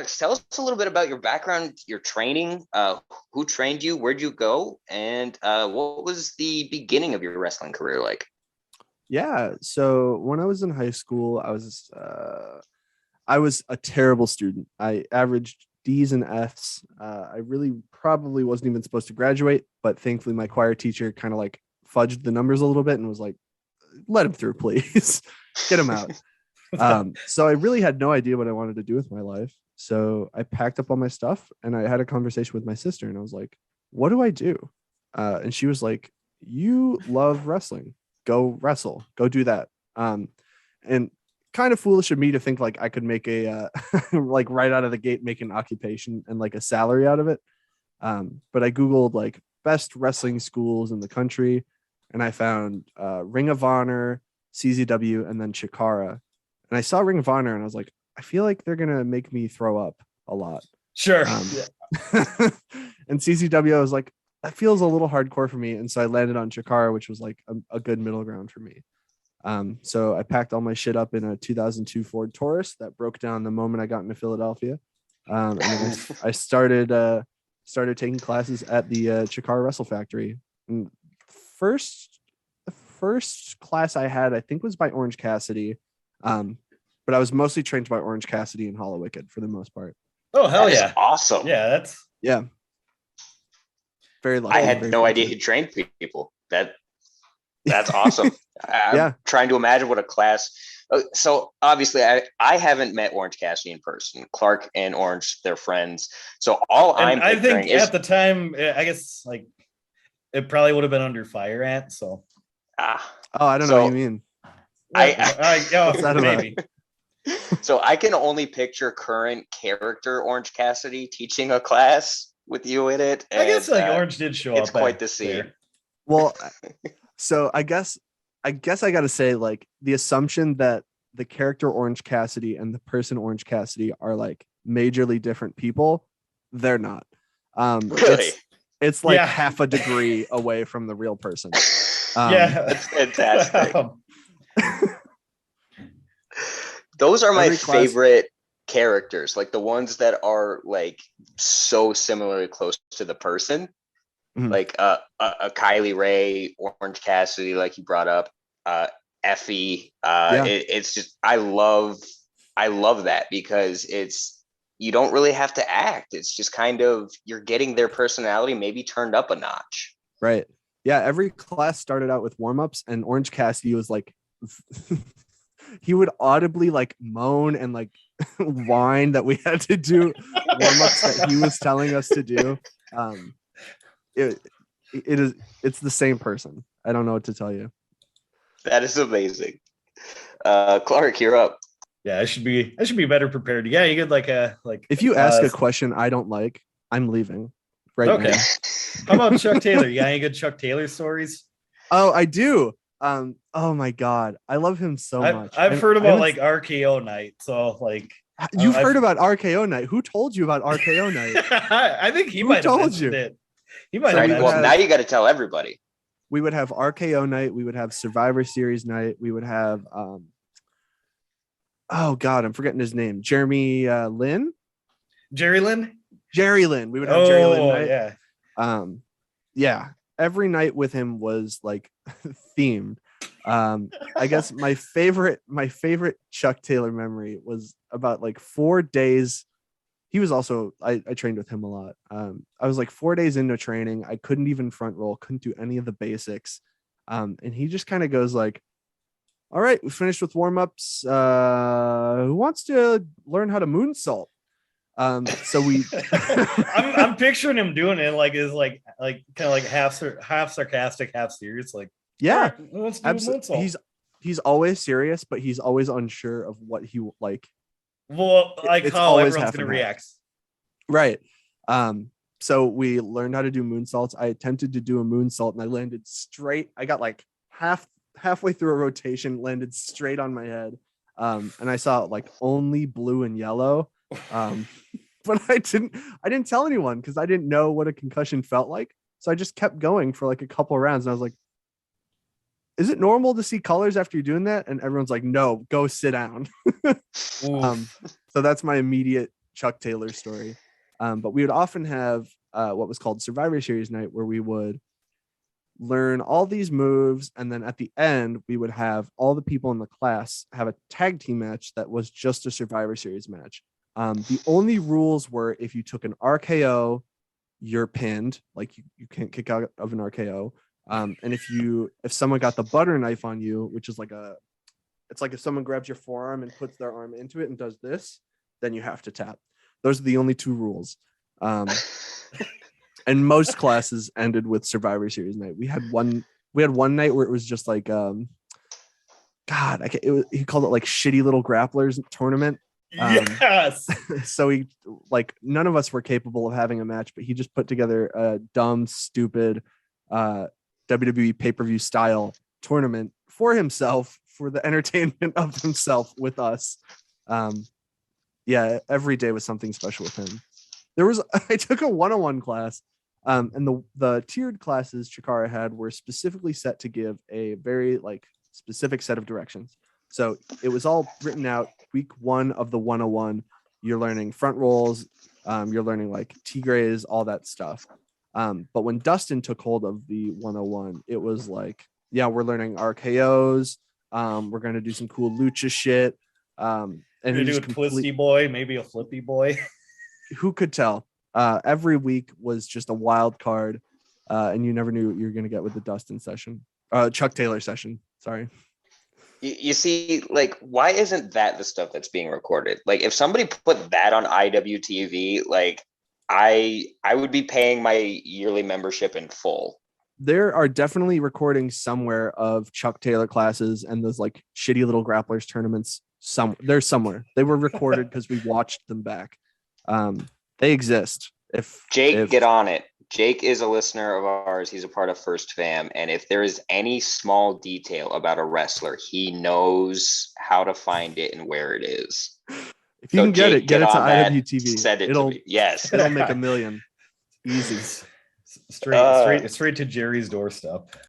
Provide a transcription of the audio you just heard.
Callux, tell us a little bit about your background, your training, who trained you, where'd you go, and what was the beginning of your wrestling career like? Yeah. So when I was in high school, I was a terrible student. I averaged D's and F's. I really probably wasn't even supposed to graduate, but thankfully my choir teacher kind of like fudged the numbers a little bit and was like, "Let him through, please, get him out." So I really had no idea what I wanted to do with my life. So I packed up all my stuff and I had a conversation with my sister, and I was like, "What do I do?" And she was like, "You love wrestling. Go wrestle. Go do that." And kind of foolish of me to think like I could make a like right out of the gate make an occupation and like a salary out of it. But I googled like best wrestling schools in the country, and I found Ring of Honor, CZW, and then Chikara. And I saw Ring of Honor, and I was like, I feel like they're gonna make me throw up a lot. Sure. And CCW, I was like, that feels a little hardcore for me, and so I landed on Chikara, which was like a good middle ground for me. So I packed all my shit up in a 2002 Ford Taurus that broke down the moment I got into Philadelphia. And then I started taking classes at the Chikara Wrestle Factory. And the first class I had, I think, was by Orange Cassidy. But I was mostly trained by Orange Cassidy and Hollow Wicked for the most part. Oh, hell That is yeah. awesome. Yeah. Very lucky. I had no idea he trained people. That's awesome. I'm trying to imagine what a class. So obviously, I haven't met Orange Cassidy in person. Clark and Orange, they're friends. So I think at the time, I guess like it probably would have been under fire ant. So. I don't know what you mean. Maybe. So I can only picture current character Orange Cassidy teaching a class with you in it. And, I guess like Orange did show up. It's quite the scene. There. Well, so I guess I got to say, like, the assumption that the character Orange Cassidy and the person Orange Cassidy are like majorly different people, they're not. Really? It's like half a degree away from the real person. That's fantastic. Those are my favorite characters, like the ones that are like so similarly close to the person. Mm-hmm. Like a Kylie Ray, Orange Cassidy, like you brought up, Effie. It's just I love that because you don't really have to act. It's just kind of you're getting their personality maybe turned up a notch. Right. Yeah. Every class started out with warm-ups, and Orange Cassidy was like he would audibly like moan and like whine that we had to do warm-ups that he was telling us to do. It's the same person. I don't know what to tell you. That is amazing. Clark, you're up. Yeah, I should be better prepared. Yeah, you could like if you ask a question I don't like, I'm leaving right now. How about Chuck Taylor? You got any good Chuck Taylor stories? Oh, I do. Oh my god, I love him so much. I've heard about like RKO night. So like you've heard about RKO night. Who told you about RKO night? I think he might have mentioned it. He might have mentioned it. Now you got to tell everybody. We would have RKO night, we would have Survivor Series night, we would have oh god, I'm forgetting his name. Jeremy Lynn? Jerry Lynn? Jerry Lynn. We would have Jerry Lynn night. Yeah. Yeah. Every night with him was like themed. I guess my favorite Chuck Taylor memory was about like 4 days. He was also I trained with him a lot. I was like 4 days into training. I couldn't even front roll, couldn't do any of the basics. And he just kind of goes like, all right, we finished with warm-ups. Who wants to learn how to moonsault? So we I'm picturing him doing it like is like kind of like half sarcastic, half serious. Like, yeah, absolutely. He's always serious, but he's always unsure of what he like. Well, like how everyone's gonna react. Right. So we learned how to do moonsaults. I attempted to do a moonsault and I landed straight. I got like halfway through a rotation, landed straight on my head. And I saw like only blue and yellow. But I didn't tell anyone because I didn't know what a concussion felt like. So I just kept going for like a couple of rounds. And I was like, is it normal to see colors after you're doing that? And everyone's like, no, go sit down. So that's my immediate Chuck Taylor story. But we would often have what was called Survivor Series night, where we would learn all these moves, and then at the end we would have all the people in the class have a tag team match that was just a Survivor Series match. The only rules were if you took an RKO, you're pinned, like you can't kick out of an RKO. And if someone got the butter knife on you, which is it's like if someone grabs your forearm and puts their arm into it and does this, then you have to tap. Those are the only two rules. And most classes ended with Survivor Series night. We had one night where it was just like, he called it like Shitty Little Grapplers tournament. Yes. So none of us were capable of having a match, but he just put together a dumb, stupid WWE pay-per-view style tournament for himself, for the entertainment of himself with us. Every day was something special with him. I took a 101 class, and the tiered classes Chikara had were specifically set to give a very specific set of directions. So it was all written out. Week 1 of the 101, you're learning front rolls, you're learning Tigres, all that stuff. But when Dustin took hold of the 101, it was we're learning RKOs. We're going to do some cool lucha shit. And you do a twisty boy, maybe a flippy boy. Who could tell? Every week was just a wild card, and you never knew what you were going to get with the Dustin session. Chuck Taylor session. Sorry. You see, why isn't that the stuff that's being recorded? If somebody put that on IWTV, I would be paying my yearly membership in full. There are definitely recordings somewhere of Chuck Taylor classes and those Shitty Little Grapplers tournaments. They're somewhere. They were recorded because we watched them back. They exist. Get on it. Jake is a listener of ours. He's a part of First Fam. And if there is any small detail about a wrestler, he knows how to find it and where it is. If you can get it to IWTV. Send it to me. Yes. It'll make $1 million. Easy. Straight to Jerry's doorstep.